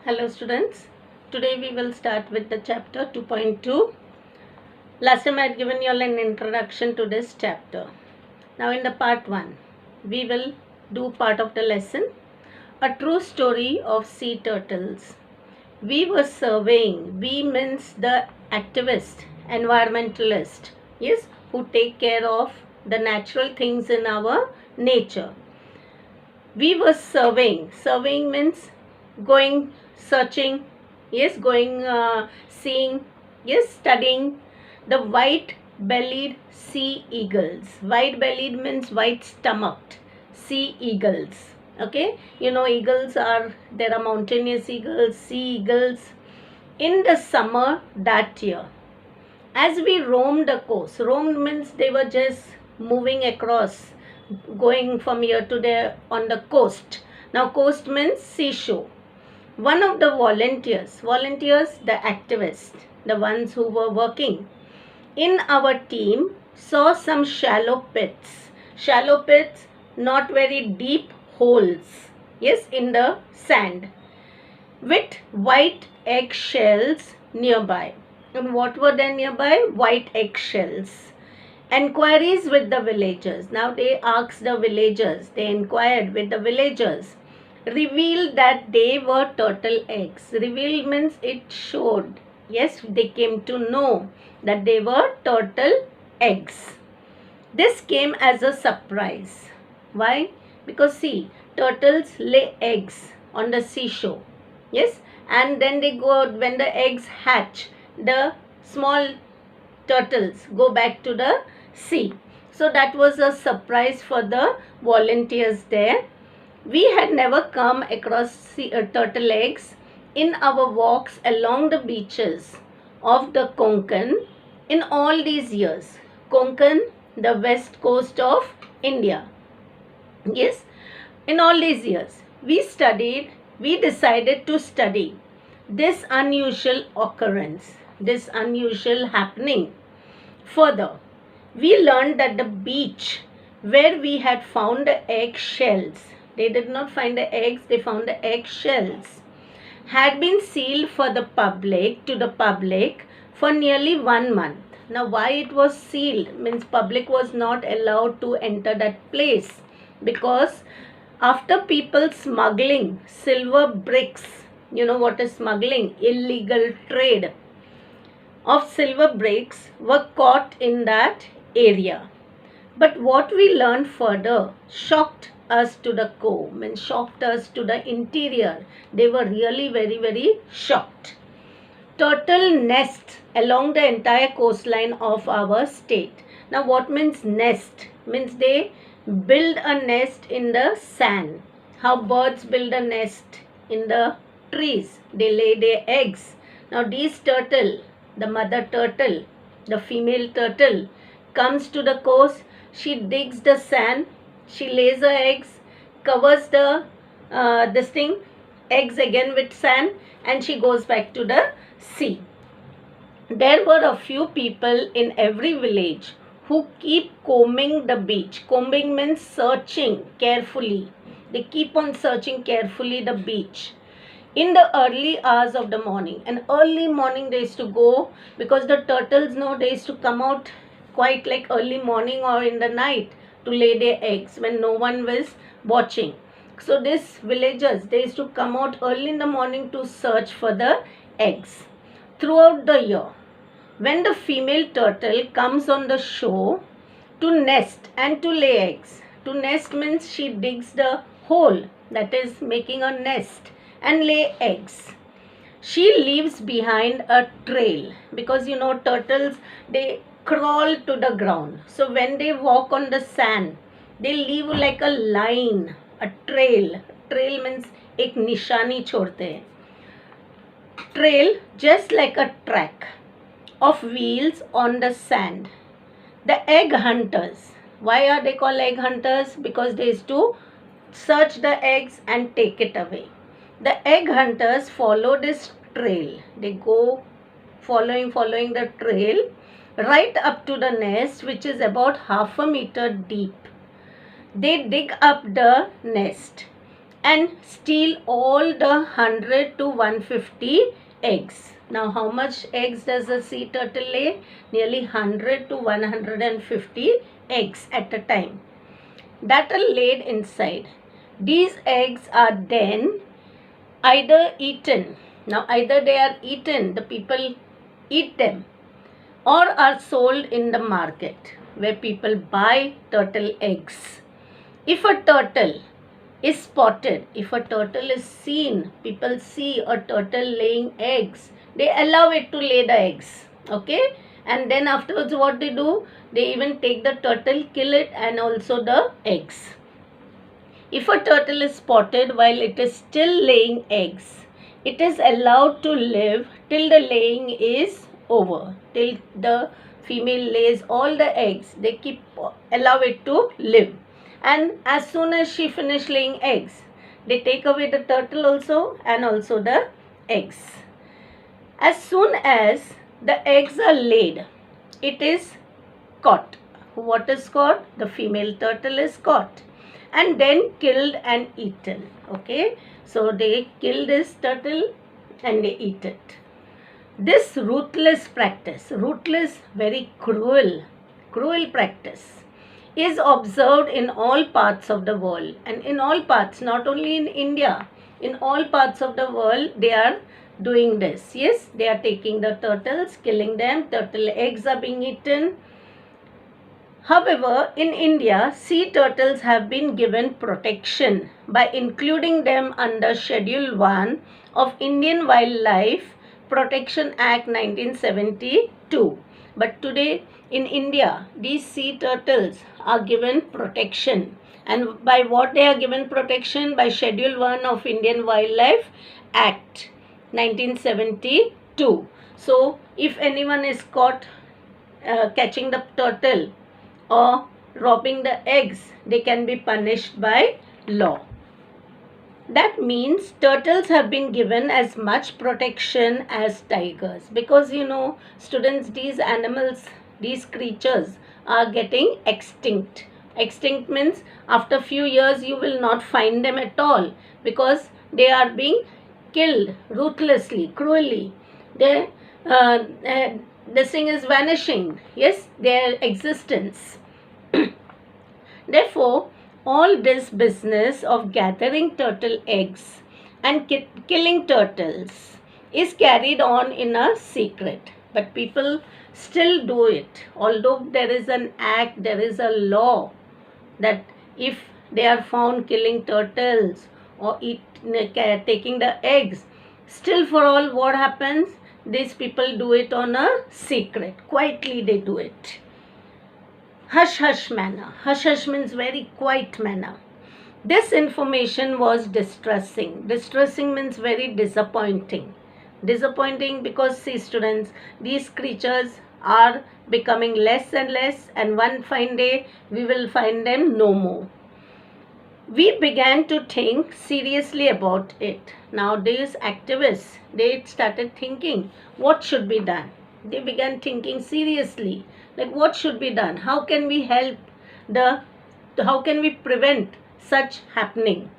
Hello students, today we will start with the chapter 2.2. Last time I had given you all an introduction to this chapter. Now in the part 1, we will do part of the lesson, a true story of sea turtles. We were surveying, we means the activist, environmentalist, yes, who take care of the natural things in our nature. We were surveying means going searching, yes, going seeing, yes, studying the white bellied sea eagles. White bellied means white stomached sea eagles. Okay, you know, eagles are, there are mountainous eagles, sea eagles. In the summer that year, as we roamed the coast, roamed means they were just moving across, going from here to there on the coast. Now coast means seashore. One of the volunteers, the activists, the ones who were working in our team, saw some shallow pits. Shallow pits, not very deep holes, yes, in the sand, with white eggshells nearby. And what were there nearby? White eggshells. Enquiries with the villagers. Now they asked the villagers, they inquired with the villagers, revealed that they were turtle eggs. Revealed means it showed. Yes, they came to know that they were turtle eggs. This came as a surprise. Why? Because see, turtles lay eggs on the seashore. Yes, and then they go, when the eggs hatch, the small turtles go back to the sea. So that was a surprise for the volunteers there. We had never come across turtle eggs in our walks along the beaches of the Konkan in all these years. Konkan, the west coast of India. Yes, in all these years, we decided to study this unusual occurrence, this unusual happening. Further, we learned that the beach where we had found the eggshells, they did not find the eggs, they found the eggshells, had been sealed for the public, to the public, for nearly 1 month. Now why it was sealed means public was not allowed to enter that place, because after people smuggling silver bricks, you know what is smuggling? Illegal trade of silver bricks were caught in that area. But what we learned further shocked us to the core, means shocked us to the interior. They were really very, very shocked. Turtle nests along the entire coastline of our state. Now what means nest? Means they build a nest in the sand. How birds build a nest in the trees. They lay their eggs. Now these turtle, the mother turtle, the female turtle, comes to the coast. She digs the sand. She lays her eggs, covers the eggs again with sand, and she goes back to the sea. There were a few people in every village who keep combing the beach. Combing means searching carefully. They keep on searching carefully the beach in the early hours of the morning. And early morning they used to go, because the turtles know they used to come out quite like early morning or in the night to lay their eggs when no one was watching. So these villagers, they used to come out early in the morning to search for the eggs. Throughout the year, when the female turtle comes on the shore to nest and to lay eggs, to nest means she digs the hole, that is making a nest, and lay eggs. She leaves behind a trail, because you know turtles, they crawl to the ground. So when they walk on the sand, they leave like a line, a trail. Trail means एक निशानी छोड़ते हैं. Trail, just like a track of wheels on the sand. The egg hunters. Why are they called egg hunters? Because they used to search the eggs and take it away. The egg hunters follow this trail. They go following the trail right up to the nest, which is about 1/2 meter deep. They dig up the nest and steal all the 100 to 150 eggs. Now how much eggs does a sea turtle lay? Nearly 100 to 150 eggs at a time that are laid inside. These eggs are then either eaten. Now either they are eaten, the people eat them, or are sold in the market where people buy turtle eggs. If a turtle is spotted, if a turtle is seen, people see a turtle laying eggs, they allow it to lay the eggs. Okay, and then afterwards what they do, they even take the turtle, kill it, and also the eggs. If a turtle is spotted while it is still laying eggs, it is allowed to live till the laying is over, till the female lays all the eggs. They allow it to live, and as soon as she finishes laying eggs, they take away the turtle also and also the eggs. As soon as the eggs are laid, it is caught. What is caught? The female turtle is caught and then killed and eaten. Okay, so they kill this turtle and they eat it. This ruthless practice, ruthless, very cruel practice, is observed in all parts of the world, and in all parts, not only in India, in all parts of the world they are doing this. Yes, they are taking the turtles, killing them, turtle eggs are being eaten. However, in India, sea turtles have been given protection by including them under Schedule 1 of Indian Wildlife Protection Act 1972. But today in India, these sea turtles are given protection. And by what they are given protection? By Schedule 1 of Indian Wildlife Act 1972. So, if anyone is caught catching the turtle or robbing the eggs, they can be punished by law. That means turtles have been given as much protection as tigers, because students, these animals, these creatures are getting extinct. Extinct means after few years you will not find them at all, because they are being killed ruthlessly, cruelly. This thing is vanishing. Yes, their existence. Therefore, all this business of gathering turtle eggs and killing turtles is carried on in a secret. But people still do it. Although there is an act, there is a law that if they are found killing turtles or taking the eggs, still for all what happens? These people do it on a secret. Quietly they do it. Hush-hush manner. Hush-hush means very quiet manner. This information was distressing. Distressing means very disappointing. Disappointing because, see students, these creatures are becoming less and less, and one fine day we will find them no more. We began to think seriously about it. Now these activists, they started thinking what should be done. They began thinking seriously, like what should be done? How can we how can we prevent such happening?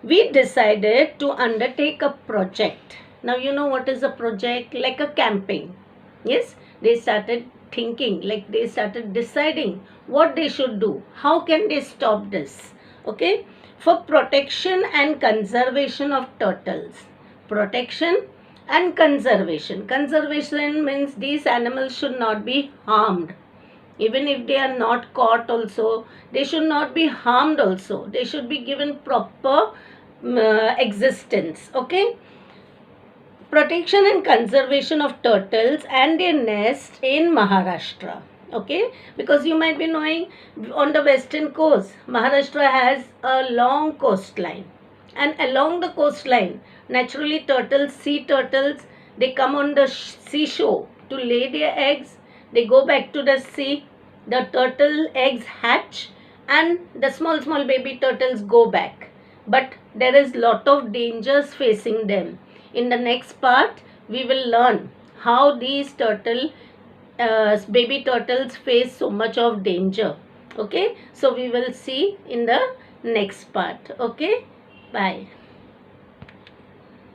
We decided to undertake a project. Now you know what is a project? Like a campaign. Yes, they started thinking, like they started deciding what they should do. How can they stop this? Okay, for protection and conservation of turtles. Protection and conservation. Conservation means these animals should not be harmed. Even if they are not caught also, they should not be harmed also. They should be given proper existence. Okay. Protection and conservation of turtles and their nest in Maharashtra. Okay, because you might be knowing on the western coast, Maharashtra has a long coastline, and along the coastline, naturally sea turtles, they come on the seashore to lay their eggs. They go back to the sea, the turtle eggs hatch, and the small baby turtles go back. But there is lot of dangers facing them. In the next part, we will learn how these baby turtles face so much of danger. Okay, so we will see in the next part. Okay. Bye.